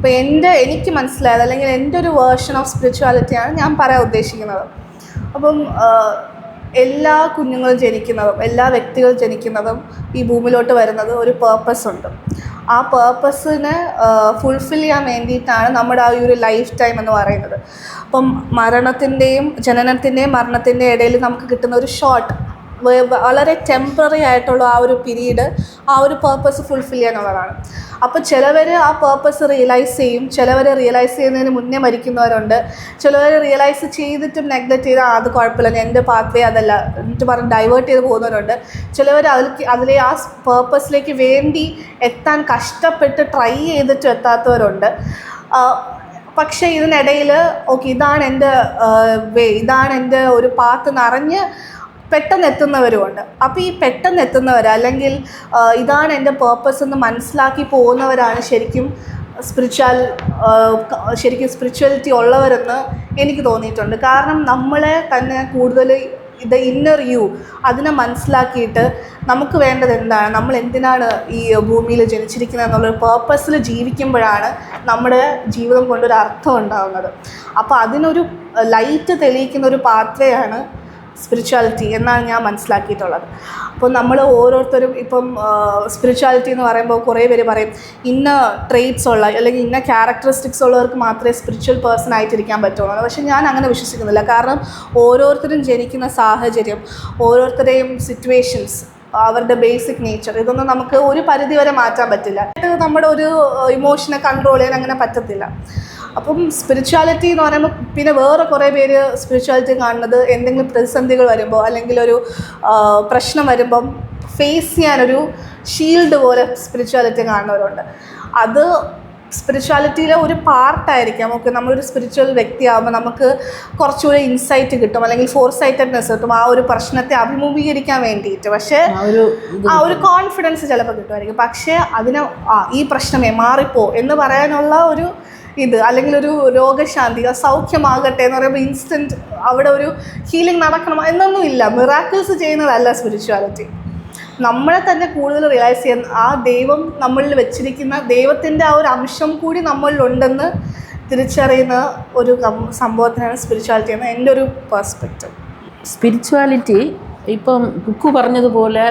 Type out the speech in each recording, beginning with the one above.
അപ്പോൾ എനിക്ക് മനസ്സിലായത് അല്ലെങ്കിൽ എൻ്റെ ഒരു വേർഷൻ ഓഫ് സ്പിരിച്വാലിറ്റിയാണ് ഞാൻ പറയാൻ ഉദ്ദേശിക്കുന്നത്. അപ്പം എല്ലാ കുഞ്ഞുങ്ങളും ജനിക്കുന്നതും എല്ലാ വ്യക്തികളും ജനിക്കുന്നതും ഈ ഭൂമിയിലോട്ട് വരുന്നത് ഒരു പേർപ്പസ് ഉണ്ട്. ആ പേർപ്പസിനെ ഫുൾഫിൽ ചെയ്യാൻ വേണ്ടിയിട്ടാണ് നമ്മുടെ ആ ഒരു ലൈഫ് ടൈം എന്ന് പറയുന്നത്. അപ്പം മരണത്തിൻ്റെയും ജനനത്തിൻ്റെയും മരണത്തിൻ്റെയും ഇടയിൽ നമുക്ക് കിട്ടുന്ന ഒരു ഷോർട്ട് വളരെ ടെമ്പററി ആയിട്ടുള്ള ആ ഒരു പീരീഡ് ആ ഒരു പേർപ്പസ് ഫുൾഫിൽ ചെയ്യാനുള്ളതാണ്. അപ്പോൾ ചിലവർ ആ പേർപ്പസ് റിയലൈസ് ചെയ്യും, ചിലവർ റിയലൈസ് ചെയ്യുന്നതിന് മുന്നേ മരിക്കുന്നവരുണ്ട്, ചിലവർ റിയലൈസ് ചെയ്തിട്ടും നെഗ്ലക്റ്റ് ചെയ്താൽ അത് കുഴപ്പമില്ല എൻ്റെ പാത്വേ അതല്ല എന്നിട്ട് പറഞ്ഞ് ഡൈവേർട്ട് ചെയ്ത് പോകുന്നവരുണ്ട്. ചിലവർ അതിലെ ആ പേർപ്പസിലേക്ക് വേണ്ടി എത്താൻ കഷ്ടപ്പെട്ട് ട്രൈ ചെയ്തിട്ടും എത്താത്തവരുണ്ട്. പക്ഷേ ഇതിനിടയിൽ ഓക്കെ ഇതാണ് എൻ്റെ വേ, ഇതാണ് എൻ്റെ ഒരു പാത്ത് എന്നറിഞ്ഞ് പെട്ടെന്ന് എത്തുന്നവരുമുണ്ട്. അപ്പോൾ ഈ പെട്ടെന്ന് എത്തുന്നവർ അല്ലെങ്കിൽ ഇതാണ് എൻ്റെ പേർപ്പസ് എന്ന് മനസ്സിലാക്കി പോകുന്നവരാണ് ശരിക്കും സ്പിരിച്വാലിറ്റി ഉള്ളവരെന്ന് എനിക്ക് തോന്നിയിട്ടുണ്ട്. കാരണം നമ്മളെ തന്നെ കൂടുതൽ ഇന്നർ യു അതിനെ മനസ്സിലാക്കിയിട്ട് നമുക്ക് വേണ്ടത് എന്താണ്, നമ്മൾ എന്തിനാണ് ഈ ഭൂമിയിൽ ജനിച്ചിരിക്കുന്നത് എന്നുള്ളൊരു പേർപ്പസിൽ ജീവിക്കുമ്പോഴാണ് നമ്മുടെ ജീവിതം കൊണ്ടൊരു അർത്ഥം ഉണ്ടാകുന്നത്. അപ്പോൾ അതിനൊരു ലൈറ്റ് തെളിയിക്കുന്ന ഒരു പാത്വയാണ് സ്പിരിച്വാലിറ്റി എന്നാണ് ഞാൻ മനസ്സിലാക്കിയിട്ടുള്ളത്. അപ്പോൾ നമ്മൾ ഓരോരുത്തരും ഇപ്പം സ്പിരിച്വാലിറ്റി എന്ന് പറയുമ്പോൾ കുറേ പേര് പറയും ഇന്ന ട്രെയ്റ്റ്സ് ഉള്ള അല്ലെങ്കിൽ ഇന്ന ക്യാരക്ടറിസ്റ്റിക്സ് ഉള്ളവർക്ക് മാത്രമേ സ്പിരിച്വൽ പേഴ്സൺ ആയിട്ടിരിക്കാൻ പറ്റുള്ളൂ. പക്ഷേ ഞാൻ അങ്ങനെ വിശ്വസിക്കുന്നില്ല. കാരണം ഓരോരുത്തരും ജനിക്കുന്ന സാഹചര്യം, ഓരോരുത്തരുടെയും സിറ്റുവേഷൻസ്, അവരുടെ ബേസിക് നേച്ചർ ഇതൊന്നും നമുക്ക് ഒരു പരിധി വരെ മാറ്റാൻ പറ്റില്ല. നമ്മുടെ ഒരു ഇമോഷനെ കൺട്രോൾ ചെയ്യാൻ അങ്ങനെ പറ്റത്തില്ല. അപ്പം സ്പിരിച്വാലിറ്റി എന്ന് പറയുമ്പോൾ പിന്നെ വേറെ കുറേ പേര് സ്പിരിച്വാലിറ്റി കാണുന്നത് എന്തെങ്കിലും പ്രതിസന്ധികൾ വരുമ്പോൾ അല്ലെങ്കിൽ ഒരു പ്രശ്നം വരുമ്പം ഫേസ് ചെയ്യാനൊരു ഷീൽഡ് പോലെ സ്പിരിച്വാലിറ്റി കാണുന്നവരുണ്ട്. അത് സ്പിരിച്വാലിറ്റിയിലെ ഒരു പാർട്ടായിരിക്കാം. ഓക്കെ, നമ്മളൊരു സ്പിരിച്വൽ വ്യക്തിയാകുമ്പോൾ നമുക്ക് കുറച്ചുകൂടി ഇൻസൈറ്റ് കിട്ടും അല്ലെങ്കിൽ ഫോർസൈറ്റഡ്നെസ് കിട്ടും ആ ഒരു പ്രശ്നത്തെ അഭിമുഖീകരിക്കാൻ വേണ്ടിയിട്ട്. പക്ഷേ ആ ഒരു കോൺഫിഡൻസ് ചിലപ്പോൾ കിട്ടുമായിരിക്കും. പക്ഷേ അതിനെ ഈ പ്രശ്നമേ മാറിപ്പോ എന്ന് പറയാനുള്ള ഒരു അല്ലെങ്കിൽ ഒരു രോഗശാന്തി സൗഖ്യമാകട്ടെ എന്ന് പറയുമ്പോൾ ഇൻസ്റ്റൻറ്റ് അവിടെ ഒരു ഹീലിംഗ് നടക്കണം എന്നൊന്നുമില്ല. മിറാക്കിൾസ് ചെയ്യുന്നതല്ല സ്പിരിച്വാലിറ്റി. നമ്മളെ തന്നെ കൂടുതൽ റിയലൈസ് ചെയ്യുന്ന ആ ദൈവം നമ്മളിൽ വെച്ചിരിക്കുന്ന ദൈവത്തിൻ്റെ ആ ഒരു അംശം കൂടി നമ്മളിലുണ്ടെന്ന് തിരിച്ചറിയുന്ന ഒരു സംഭവത്തിനാണ് സ്പിരിച്വാലിറ്റി എന്ന് എൻ്റെ ഒരു പെർസ്പെക്റ്റീവ്. സ്പിരിച്വാലിറ്റി ഇപ്പം കുക്കു പറഞ്ഞതുപോലെ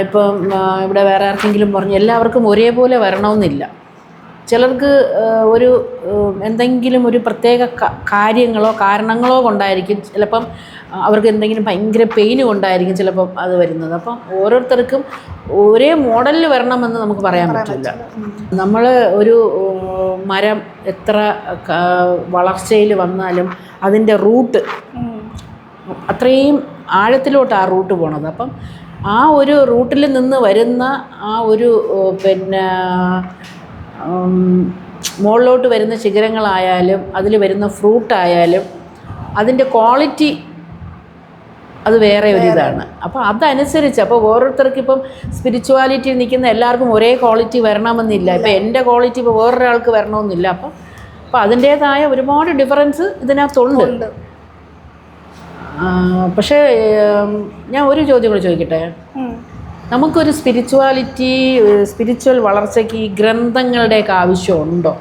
ഇപ്പം ഇവിടെ വേറെ ആർക്കെങ്കിലും പറഞ്ഞു എല്ലാവർക്കും ഒരേപോലെ വരണമെന്നില്ല. ചിലർക്ക് ഒരു എന്തെങ്കിലും ഒരു പ്രത്യേക കാര്യങ്ങളോ കാരണങ്ങളോ കൊണ്ടായിരിക്കും ചിലപ്പം അവർക്ക് എന്തെങ്കിലും ഭയങ്കര പെയിന് കൊണ്ടായിരിക്കും ചിലപ്പം അത് വരുന്നത്. അപ്പം ഓരോരുത്തർക്കും ഒരേ മോഡലിൽ വരണമെന്ന് നമുക്ക് പറയാൻ പറ്റില്ല. നമ്മൾ ഒരു മരം എത്ര വളർച്ചയിൽ വന്നാലും അതിൻ്റെ റൂട്ട് അത്രയും ആഴത്തിലോട്ട് ആ റൂട്ട് പോണത്. അപ്പം ആ ഒരു റൂട്ടിൽ നിന്ന് വരുന്ന ആ ഒരു മുകളിലോട്ട് വരുന്ന ശിഖരങ്ങളായാലും അതിൽ വരുന്ന ഫ്രൂട്ടായാലും അതിൻ്റെ ക്വാളിറ്റി അത് വേറെ ഒരിതാണ്. അപ്പോൾ അതനുസരിച്ച് അപ്പോൾ ഓരോരുത്തർക്ക് ഇപ്പം സ്പിരിച്വാലിറ്റി നിൽക്കുന്ന എല്ലാവർക്കും ഒരേ ക്വാളിറ്റി വരണമെന്നില്ല. ഇപ്പം എൻ്റെ ക്വാളിറ്റി ഇപ്പോൾ വേറൊരാൾക്ക് വരണമെന്നില്ല. അപ്പോൾ അതിൻ്റേതായ ഒരുപാട് ഡിഫറൻസ് ഇതിനകത്തുണ്ട്. പക്ഷേ ഞാൻ ഒരു ചോദ്യം കൂടി ചോദിക്കട്ടെ. നമുക്കൊരു സ്പിരിച്വൽ വളർച്ചയ്ക്ക് ഈ ഗ്രന്ഥങ്ങളുടെയൊക്കെ ആവശ്യമുണ്ടോ?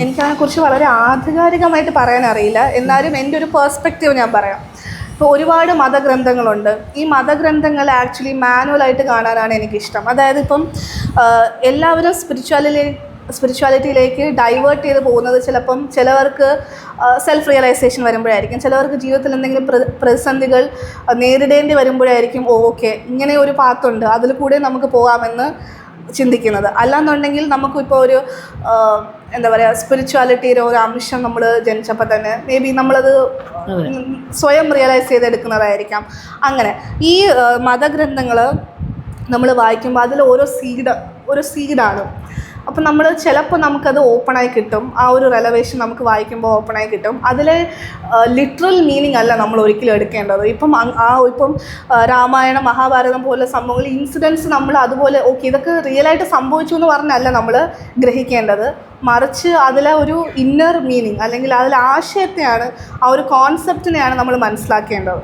എനിക്കതിനെക്കുറിച്ച് വളരെ ആധികാരികമായിട്ട് പറയാൻ അറിയില്ല. എന്നാലും എൻ്റെ ഒരു പേഴ്സ്പെക്റ്റീവ് ഞാൻ പറയാം. ഇപ്പോൾ ഒരുപാട് മതഗ്രന്ഥങ്ങളുണ്ട്. ഈ മതഗ്രന്ഥങ്ങൾ ആക്ച്വലി മാനുവലായിട്ട് കാണാനാണ് എനിക്കിഷ്ടം. അതായത് ഇപ്പം എല്ലാവരും സ്പിരിച്വാലിറ്റിയിലേക്ക് ഡൈവേർട്ട് ചെയ്ത് പോകുന്നത് ചിലവർക്ക് സെൽഫ് റിയലൈസേഷൻ വരുമ്പോഴായിരിക്കും, ചിലവർക്ക് ജീവിതത്തിൽ എന്തെങ്കിലും പ്രതിസന്ധികൾ നേരിടേണ്ടി വരുമ്പോഴായിരിക്കും ഓക്കെ ഇങ്ങനെ ഒരു പാത്തുണ്ട് അതിൽ കൂടെ നമുക്ക് പോകാമെന്ന് ചിന്തിക്കുന്നത്. അല്ലാന്നുണ്ടെങ്കിൽ നമുക്കിപ്പോൾ ഒരു എന്താ പറയുക സ്പിരിച്വാലിറ്റിയുടെ ഒരു അംശം നമ്മൾ ജനിച്ചപ്പോൾ തന്നെ മേ ബി നമ്മളത് സ്വയം റിയലൈസ് ചെയ്തെടുക്കുന്നതായിരിക്കാം. അങ്ങനെ ഈ മതഗ്രന്ഥങ്ങൾ നമ്മൾ വായിക്കുമ്പോൾ അതിൽ ഓരോ സീഡാണ്. അപ്പം നമ്മൾ ചിലപ്പോൾ നമുക്കത് ഓപ്പണായി കിട്ടും. ആ ഒരു റെലവേഷൻ നമുക്ക് വായിക്കുമ്പോൾ ഓപ്പണായി കിട്ടും. അതിലെ ലിറ്ററൽ മീനിങ് അല്ല നമ്മൾ ഒരിക്കലും എടുക്കേണ്ടത്. ഇപ്പം രാമായണം മഹാഭാരതം പോലെ സംഭവങ്ങൾ ഇൻസിഡൻസ് നമ്മൾ അതുപോലെ ഓക്കെ ഇതൊക്കെ റിയലായിട്ട് സംഭവിച്ചു എന്ന് പറഞ്ഞല്ല നമ്മൾ ഗ്രഹിക്കേണ്ടത്. മറിച്ച് അതിലെ ഒരു ഇന്നർ മീനിങ് അല്ലെങ്കിൽ അതിലെ ആശയത്തെയാണ് ആ ഒരു കോൺസെപ്റ്റിനെയാണ് നമ്മൾ മനസ്സിലാക്കേണ്ടത്.